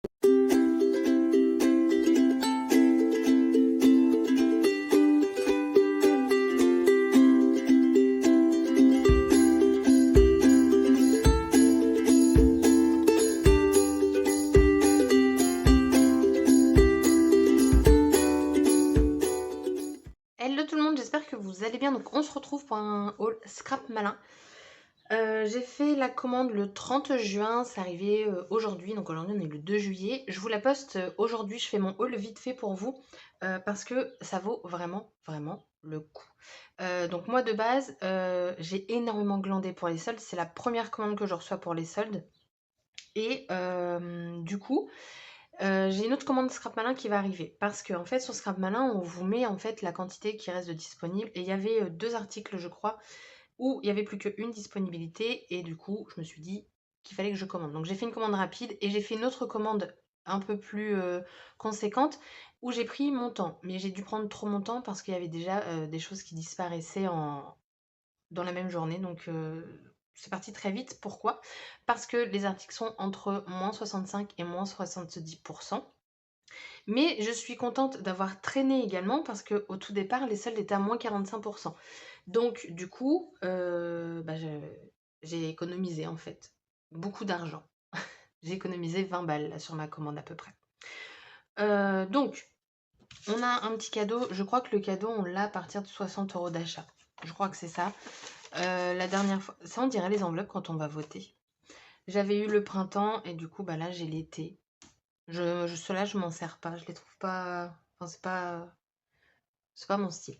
Hello tout le monde, j'espère que vous allez bien. Donc on se retrouve pour un haul scrap malin. J'ai fait la commande le 30 juin, c'est arrivé aujourd'hui, donc aujourd'hui on est le 2 juillet. Je vous la poste aujourd'hui, je fais mon haul vite fait pour vous parce que ça vaut vraiment le coup. Donc moi de base, j'ai énormément glandé pour les soldes, c'est la première commande que je reçois pour les soldes. Et du coup, j'ai une autre commande Scrap Malin qui va arriver parce que en fait sur Scrap Malin on vous met en fait la quantité qui reste de disponible et il y avait deux articles je crois où il y avait plus qu'une disponibilité et du coup je me suis dit qu'il fallait que je commande. Donc j'ai fait une commande rapide et j'ai fait une autre commande un peu plus conséquente où j'ai pris mon temps, mais j'ai dû prendre trop mon temps parce qu'il y avait déjà des choses qui disparaissaient dans la même journée. Donc c'est parti très vite. Pourquoi? Parce que les articles sont entre moins 65 et moins 70%. Mais je suis contente d'avoir traîné également parce qu'au tout départ, les soldes étaient à moins 45%. Donc du coup, j'ai économisé en fait beaucoup d'argent. J'ai économisé 20 balles là, sur ma commande à peu près. Donc, on a un petit cadeau. Je crois que le cadeau, on l'a à partir de 60 € d'achat. Je crois que c'est ça. La dernière fois, ça on dirait les enveloppes quand on va voter. J'avais eu le printemps et du coup, bah là j'ai l'été. Ceux-là, je m'en sers pas. Je les trouve pas. Enfin, c'est pas mon style.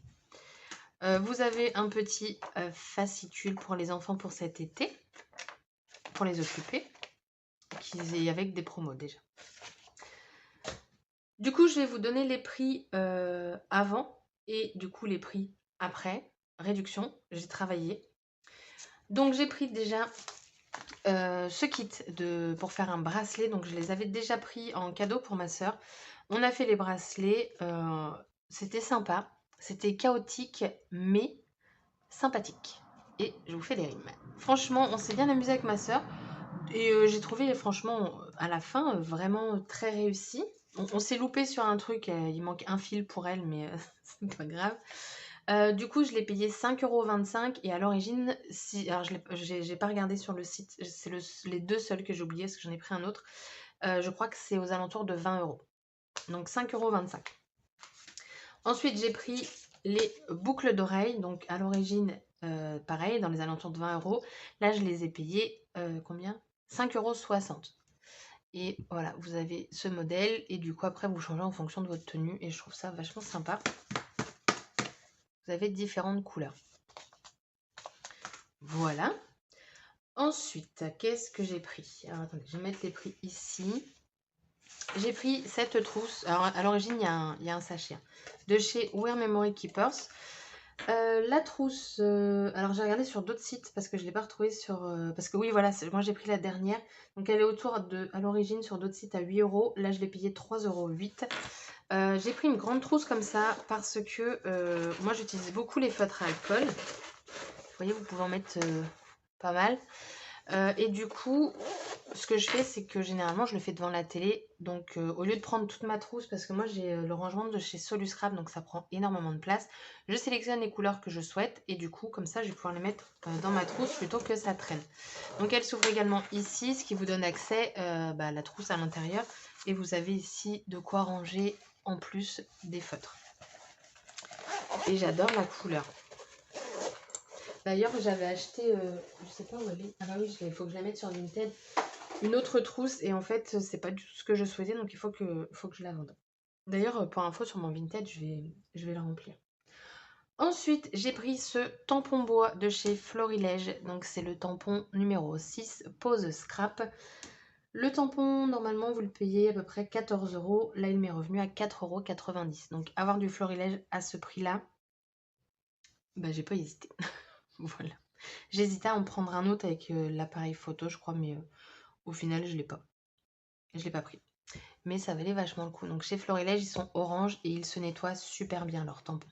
Vous avez un petit fascicule pour les enfants pour cet été, pour les occuper, avec des promos déjà. Du coup, je vais vous donner les prix avant et du coup les prix après. Réduction, j'ai travaillé. Donc j'ai pris déjà ce kit pour faire un bracelet. Donc je les avais déjà pris en cadeau pour ma soeur. On a fait les bracelets. C'était sympa. C'était chaotique mais sympathique. Et je vous fais des rimes. Franchement, on s'est bien amusé avec ma soeur. Et j'ai trouvé franchement à la fin vraiment très réussi. On s'est loupé sur un truc, il manque un fil pour elle, mais c'est pas grave. Du coup, je l'ai payé 5,25 € et à l'origine, si, alors j'ai pas regardé sur le site, c'est les deux seuls que j'ai oubliés parce que j'en ai pris un autre. Je crois que c'est aux alentours de 20 €. Donc 5,25 €. Ensuite, j'ai pris les boucles d'oreilles. Donc à l'origine, pareil, dans les alentours de 20 €. Là, je les ai payées combien? 5,60 €. Et voilà, vous avez ce modèle et du coup après vous changez en fonction de votre tenue et je trouve ça vachement sympa. Vous avez différentes couleurs. Voilà. Ensuite, qu'est-ce que j'ai pris? Alors attendez, je vais mettre les prix ici. J'ai pris cette trousse. Alors à l'origine, il y a un sachet de chez Wear Memory Keepers. La trousse, alors j'ai regardé sur d'autres sites parce que je ne l'ai pas retrouvée sur... parce que oui, voilà, moi j'ai pris la dernière. Donc elle est autour de, à l'origine sur d'autres sites à 8 €. Là, je l'ai payée 3,08 €. J'ai pris une grande trousse comme ça parce que moi j'utilise beaucoup les feutres à alcool. Vous voyez, vous pouvez en mettre pas mal. Et du coup, ce que je fais, c'est que généralement, je le fais devant la télé. Donc, au lieu de prendre toute ma trousse, parce que moi, j'ai le rangement de chez Soluscrap, donc ça prend énormément de place, je sélectionne les couleurs que je souhaite. Et du coup, comme ça, je vais pouvoir les mettre dans ma trousse plutôt que ça traîne. Donc, elle s'ouvre également ici, ce qui vous donne accès à la trousse à l'intérieur. Et vous avez ici de quoi ranger en plus des feutres. Et j'adore la couleur. D'ailleurs, j'avais acheté, je sais pas où elle est. Ah bah oui, il faut que je la mette sur Vinted. Une autre trousse et en fait, c'est pas du tout ce que je souhaitais, donc il faut que je la vende. D'ailleurs, pour info, sur mon Vinted, je vais la remplir. Ensuite, j'ai pris ce tampon bois de chez Florilège. Donc, c'est le tampon numéro 6, pose scrap. Le tampon, normalement, vous le payez à peu près 14 €. Là, il m'est revenu à 4,90 €. Donc, avoir du Florilège à ce prix-là, bah, j'ai pas hésité. Voilà. J'hésitais à en prendre un autre avec l'appareil photo, je crois, mais au final, je l'ai pas. Je l'ai pas pris. Mais ça valait vachement le coup. Donc chez Florilège, ils sont orange et ils se nettoient super bien leurs tampons.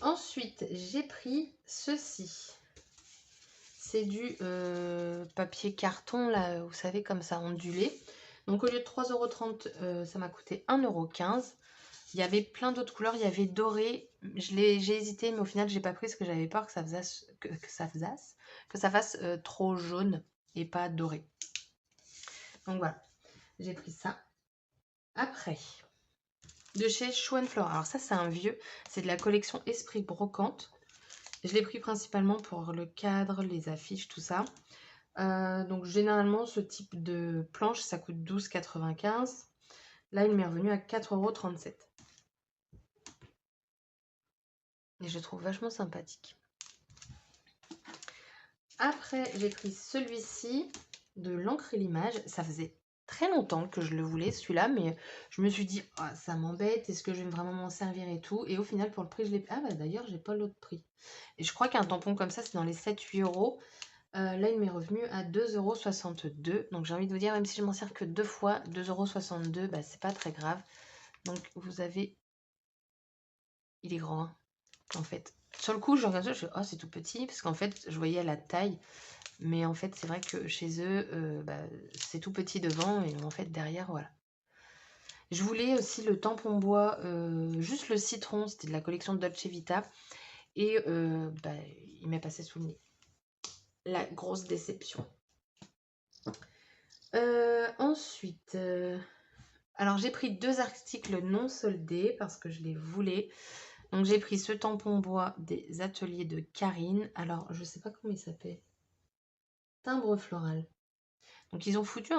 Ensuite, j'ai pris ceci. C'est du papier carton, là, vous savez, comme ça, ondulé. Donc au lieu de 3,30 €, ça m'a coûté 1,15 €. Il y avait plein d'autres couleurs, il y avait doré. J'ai hésité, mais au final, j'ai pas pris parce que j'avais peur que ça fasse, que ça fasse trop jaune et pas doré. Donc voilà, j'ai pris ça. Après, de chez Show & Flora. Alors ça, c'est un vieux, c'est de la collection Esprit Brocante. Je l'ai pris principalement pour le cadre, les affiches, tout ça. Donc généralement, ce type de planche, ça coûte 12,95 €. Là, il m'est revenu à 4,37 €. Et je le trouve vachement sympathique. Après, j'ai pris celui-ci de l'encre et l'image. Ça faisait très longtemps que je le voulais, celui-là, mais je me suis dit, oh, ça m'embête, est-ce que je vais vraiment m'en servir et tout. Et au final, pour le prix, je l'ai... Ah bah d'ailleurs, j'ai pas l'autre prix. Et je crois qu'un tampon comme ça, c'est dans les 7-8 €. Là, il m'est revenu à 2,62 €. Donc j'ai envie de vous dire, même si je m'en sers que 2 fois, 2,62 €, bah, c'est pas très grave. Donc vous avez... Il est grand, hein, en fait. Sur le coup, je regarde ça, je fais, oh, c'est tout petit, parce qu'en fait, je voyais la taille. Mais en fait, c'est vrai que chez eux, bah, c'est tout petit devant, et en fait, derrière, voilà. Je voulais aussi le tampon bois, juste le citron, c'était de la collection Dolce Vita. Et bah, il m'est passé sous le nez. La grosse déception. Ensuite, alors j'ai pris 2 articles non soldés parce que je les voulais. Donc j'ai pris ce tampon bois des ateliers de Karine. Alors je sais pas comment il s'appelle. Timbre floral. Donc ils ont foutu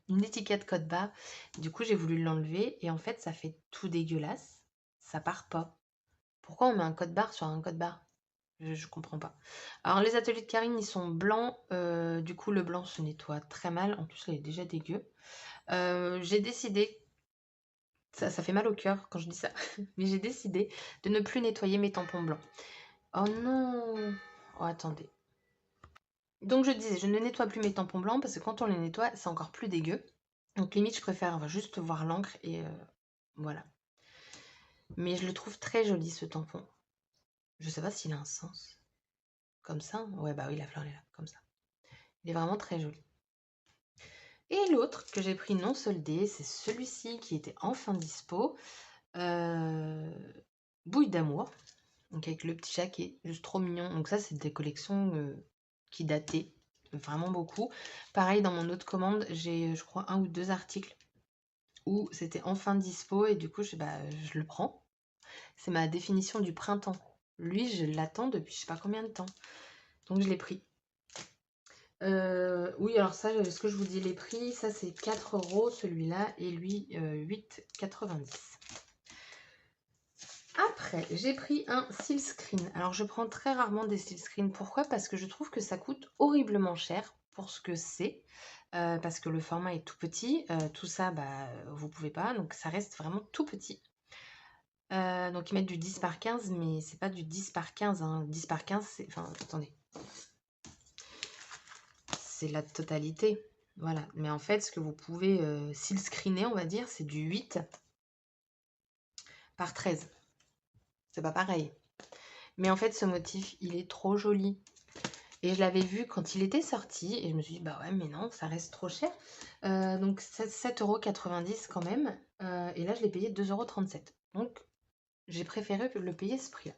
une étiquette code barre. Du coup j'ai voulu l'enlever et en fait ça fait tout dégueulasse. Ça part pas. Pourquoi on met un code barre sur un code barre? Je comprends pas. Alors les ateliers de Karine ils sont blancs. Du coup le blanc se nettoie très mal. En plus il est déjà dégueu. J'ai décidé, ça fait mal au cœur quand je dis ça, mais j'ai décidé de ne plus nettoyer mes tampons blancs. Oh non! Oh attendez. Donc je disais, je ne nettoie plus mes tampons blancs parce que quand on les nettoie, c'est encore plus dégueu. Donc limite, je préfère juste voir l'encre et voilà. Mais je le trouve très joli ce tampon. Je sais pas s'il a un sens. Comme ça? Ouais, bah oui, la fleur est là, comme ça. Il est vraiment très joli. Et l'autre que j'ai pris non soldé, c'est celui-ci qui était enfin dispo. Bouille d'amour. Donc avec le petit chat qui est juste trop mignon. Donc ça, c'est des collections qui dataient vraiment beaucoup. Pareil, dans mon autre commande, j'ai, je crois, 1 ou 2 articles où c'était enfin dispo et du coup, je le prends. C'est ma définition du printemps. Lui, je l'attends depuis je sais pas combien de temps. Donc je l'ai pris. Oui, alors ça, est-ce que je vous dis les prix? Ça, c'est 4 € celui-là et lui, 8,90 €. Après, j'ai pris un Silkscreen. Alors, je prends très rarement des Silkscreen. Pourquoi? Parce que je trouve que ça coûte horriblement cher pour ce que c'est. Parce que le format est tout petit. Tout ça, bah, vous pouvez pas. Donc, ça reste vraiment tout petit. Donc, ils mettent du 10 par 15, mais c'est pas du 10 par 15. Hein. 10 par 15, c'est... Enfin, attendez. C'est la totalité. Voilà. Mais en fait, ce que vous pouvez silkscreener, on va dire, c'est du 8 par 13. C'est pas pareil. Mais en fait, ce motif, il est trop joli. Et je l'avais vu quand il était sorti. Et je me suis dit, bah ouais, mais non, ça reste trop cher. Donc, 7,90 € quand même. Et là, je l'ai payé 2,37 €. Donc, j'ai préféré le payer ce prix-là.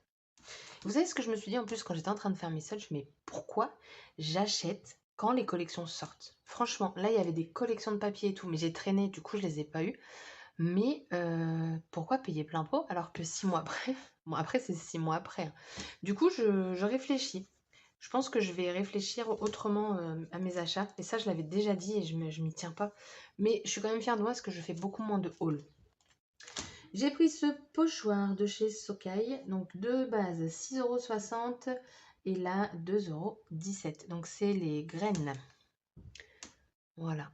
Vous savez ce que je me suis dit en plus quand j'étais en train de faire mes soldes? Mais pourquoi j'achète quand les collections sortent? Franchement, là, il y avait des collections de papier et tout. Mais j'ai traîné, du coup, je les ai pas eues. Mais pourquoi payer plein pot alors que 6 mois après, bon après c'est 6 mois après, hein. Du coup je réfléchis. Je pense que je vais réfléchir autrement à mes achats. Et ça je l'avais déjà dit et je m'y tiens pas. Mais je suis quand même fière de moi parce que je fais beaucoup moins de haul. J'ai pris ce pochoir de chez Sokai. Donc de base 6,60 € et là 2,17 €. Donc c'est les graines. Voilà.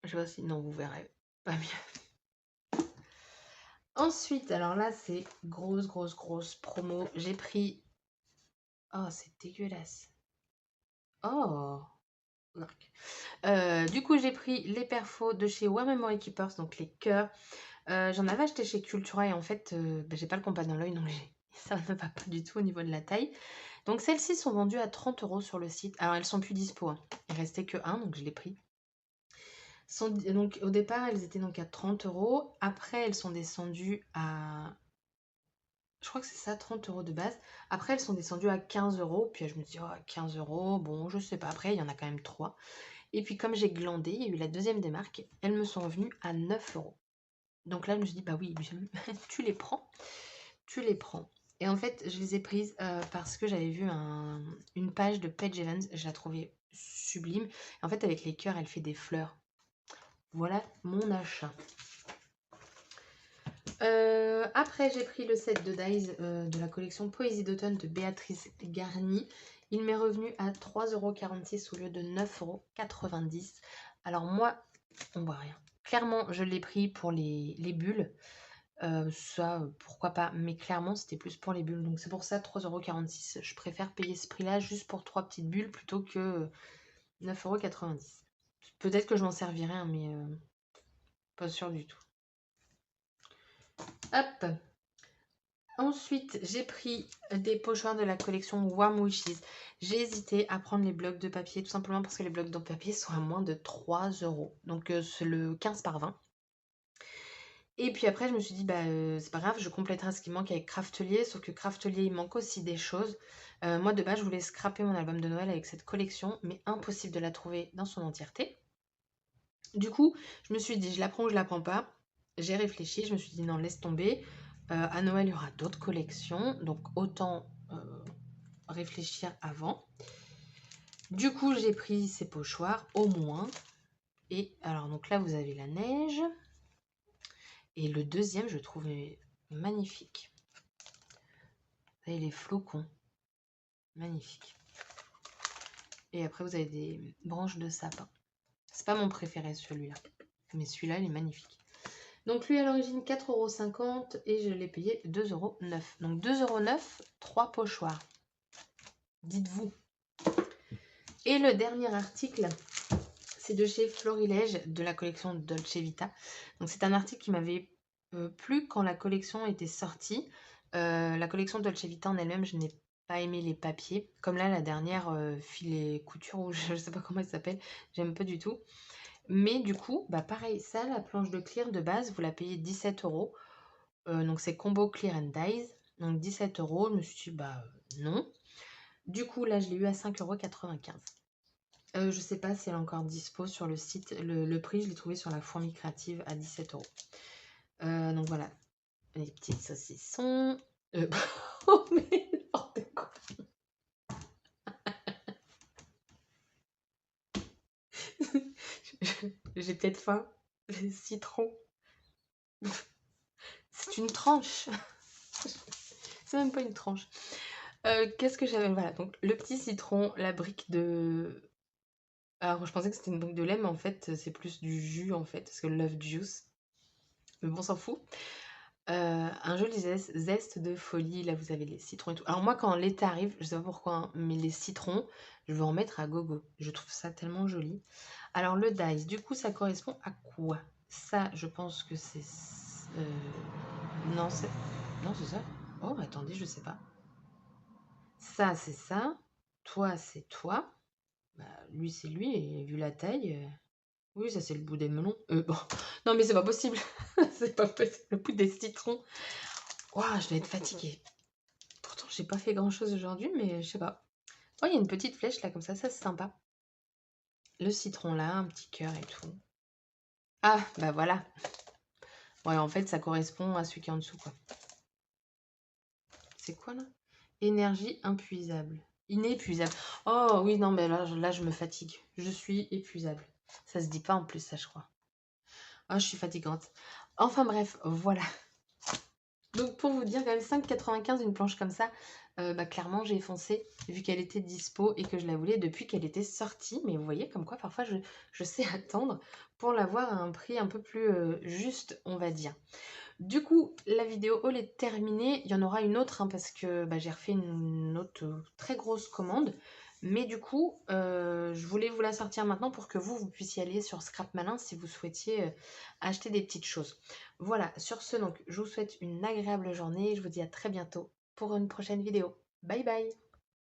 Je vois si... Non, vous verrez pas mieux. Ensuite, alors là, c'est grosse promo. J'ai pris... Oh, c'est dégueulasse. Oh, du coup, j'ai pris les perfos de chez One Memory Keepers, donc les cœurs. J'en avais acheté chez Cultura et en fait, j'ai pas le compas dans l'œil, donc ça ne va pas du tout au niveau de la taille. Donc celles-ci sont vendues à 30 € sur le site. Alors elles sont plus dispo, hein. Il restait que un, donc je l'ai pris. Donc au départ, elles étaient donc à 30 €. Après, elles sont descendues à... Je crois que c'est ça, 30 € de base. Après, elles sont descendues à 15 €. Puis je me dis, oh, 15 €, bon, je sais pas. Après, il y en a quand même 3. Et puis comme j'ai glandé, il y a eu la deuxième des marques. Elles me sont revenues à 9 €. Donc là, je me suis dit, bah oui, tu les prends. Tu les prends. Et en fait, je les ai prises parce que j'avais vu une page de Paige Evans. Je la trouvais sublime. En fait, avec les cœurs, elle fait des fleurs. Voilà mon achat. Après, j'ai pris le set de dies de la collection Poésie d'automne de Béatrice Garny. Il m'est revenu à 3,46 € au lieu de 9,90 €. Alors moi, on voit rien. Clairement, je l'ai pris pour les bulles. Ça, pourquoi pas. Mais clairement, c'était plus pour les bulles. Donc c'est pour ça, 3,46 €. Je préfère payer ce prix-là juste pour 3 petites bulles plutôt que 9,90 €. Peut-être que je m'en servirai, hein, mais pas sûr du tout. Hop. Ensuite, j'ai pris des pochoirs de la collection Warm Wishes. J'ai hésité à prendre les blocs de papier, tout simplement parce que les blocs de papier sont à moins de 3 €. Donc, c'est le 15 par 20. Et puis après, je me suis dit, bah, c'est pas grave, je compléterai ce qui manque avec Craftelier. Sauf que Craftelier, il manque aussi des choses. Moi, de base, je voulais scraper mon album de Noël avec cette collection, mais impossible de la trouver dans son entièreté. Du coup, je me suis dit, je la prends ou je la prends pas. J'ai réfléchi, je me suis dit, non, laisse tomber. À Noël, il y aura d'autres collections, donc autant réfléchir avant. Du coup, j'ai pris ces pochoirs, au moins. Et alors, donc là, vous avez la neige. Et le deuxième, je trouve magnifique. Vous avez les flocons. Magnifique. Et après, vous avez des branches de sapin. C'est pas mon préféré, celui-là. Mais celui-là, il est magnifique. Donc lui à l'origine 4,50 € et je l'ai payé 2,09 €. Donc 2,09 €, 3 pochoirs. Dites-vous. Et le dernier article, c'est de chez Florilège, de la collection Dolce Vita. Donc c'est un article qui m'avait plu quand la collection était sortie. La collection Dolce Vita en elle-même, je n'ai pas aimé les papiers. Comme là, la dernière filet couture, ou je ne sais pas comment elle s'appelle, j'aime pas du tout. Mais du coup, bah pareil, ça, la planche de clear de base, vous la payez 17 €. Donc c'est combo clear and dies. Donc 17 €. Je me suis dit, bah non. Du coup, là, je l'ai eu à 5,95 €. Je sais pas si elle est encore dispo sur le site. Le prix, je l'ai trouvé sur la Fourmi Créative à 17 €. Donc voilà, les petits saucissons. Oh, mais n'importe quoi. J'ai peut-être faim. Le citron. C'est une tranche. C'est même pas une tranche. Qu'est-ce que j'avais? Voilà, donc le petit citron, la brique de... Alors, je pensais que c'était une brique de lait, mais en fait, c'est plus du jus, en fait, parce que love juice. Mais bon, on s'en fout. Un joli zeste de folie. Là, vous avez les citrons et tout. Alors moi, quand l'été arrive, je sais pas pourquoi, hein, mais les citrons, je veux en mettre à gogo. Je trouve ça tellement joli. Alors, le dice, du coup, ça correspond à quoi? Ça, je pense que c'est... Non, c'est... Non, c'est ça. Oh, attendez, je sais pas. Ça, c'est ça. Toi, c'est toi. Bah, lui, c'est lui. Et vu la taille... Oui, ça, c'est le bout des melons. Bon. Non, mais c'est pas possible. C'est pas possible. Le bout des citrons. Waouh, je vais être fatiguée. Pourtant, j'ai pas fait grand-chose aujourd'hui, mais je sais pas. Oh, il y a une petite flèche là, comme ça c'est sympa. Le citron là, un petit cœur et tout. Ah, bah voilà. Ouais, en fait, ça correspond à celui qui est en dessous, quoi. C'est quoi là? Énergie inépuisable. Inépuisable. Oh oui, non, mais là, je me fatigue. Je suis épuisable. Ça se dit pas en plus, ça, je crois. Oh, je suis fatigante. Enfin bref, voilà. Donc pour vous dire, quand même 5,95 une planche comme ça, bah, clairement j'ai foncé vu qu'elle était dispo et que je la voulais depuis qu'elle était sortie. Mais vous voyez comme quoi parfois je sais attendre pour l'avoir à un prix un peu plus juste, on va dire. Du coup, la vidéo elle est terminée. Il y en aura une autre hein, parce que bah, j'ai refait une autre très grosse commande. Mais du coup, je voulais vous la sortir maintenant pour que vous puissiez aller sur Scrap Malin si vous souhaitiez acheter des petites choses. Voilà, sur ce, donc, je vous souhaite une agréable journée et je vous dis à très bientôt pour une prochaine vidéo. Bye bye!